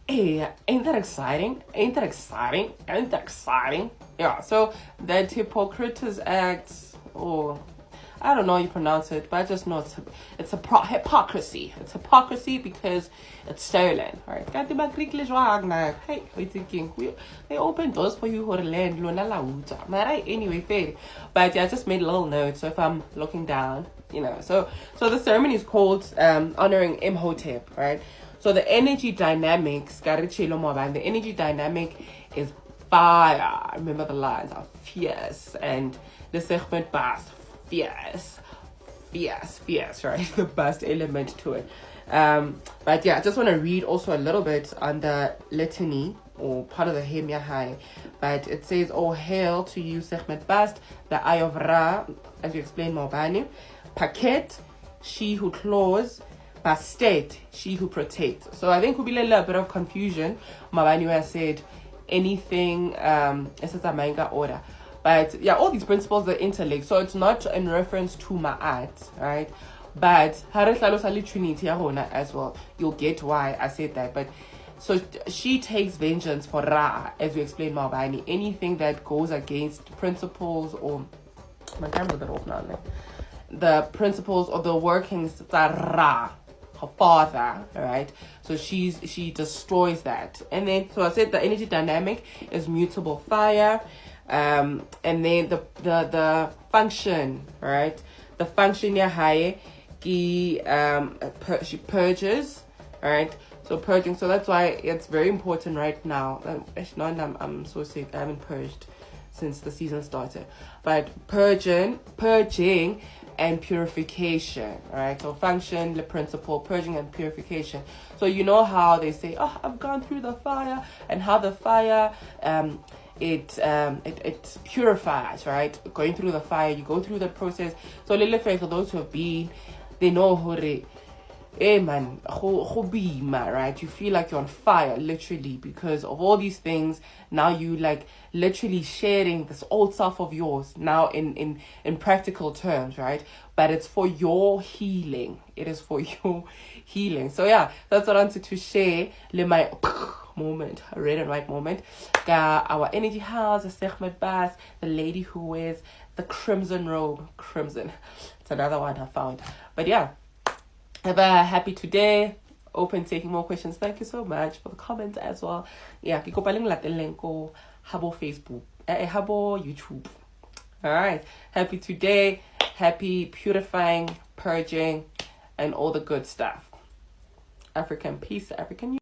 Hey, ain't that exciting? Ain't that exciting? Ain't that exciting? Yeah, so that Hippocrates Act, or I don't know how you pronounce it, but I just know it's hypocrisy. It's hypocrisy because it's stolen, right? Hey, we thinking they open doors for you who land luna lauta. Anyway, fair. But yeah, I just made a little note. So if I'm looking down, so the ceremony is called honoring ImHotep, right? So the energy dynamics, the energy dynamic is fire. Remember the lines are fierce, and the Sekhmet Bast, fierce, right? The bust element to it. But yeah, I just want to read also a little bit on the litany or part of the hymn Yahai. But it says, "Oh, hail to you, Sekhmet Bast, the eye of Ra," as you explained, Mawbani. Paket, she who claws. Bastet, she who protects. So I think we'll be a little bit of confusion. Mawbani said anything, it's a manga order. But yeah, all these principles are interlinked. So it's not in reference to Ma'at, right? But Trinity as well. You'll get why I said that. But so she takes vengeance for Ra, as we explained, Mawbani. Anything that goes against principles or my camera's a bit off now. The principles or the workings that Ra, her father, right? So she destroys that. And then so I said the energy dynamic is mutable fire. And then the function, right? The function yahaye she purges, right? So purging, so that's why it's very important right now. I'm so sick. I haven't purged since the season started. But purging and purification, right? So function, the principle, purging and purification. So you know how they say, "Oh, I've gone through the fire," and how the fire it purifies, right? Going through the fire, you go through the process. So little effect for those who have been, they know how to right? You feel like you're on fire, literally, because of all these things. Now you like literally sharing this old self of yours now in practical terms, right? But it's for your healing. It is for your healing. So yeah, that's what I wanted to share. My moment, a red and white moment. Our energy house, the Sekhmet Bast, the lady who wears the crimson robe. Crimson. It's another one I found. But yeah. Have a happy today. Open taking more questions. Thank you so much for the comments as well. Yeah, kiko paling lateleng ko habo Facebook, habo YouTube. All right. Happy today. Happy purifying, purging, and all the good stuff. African peace, African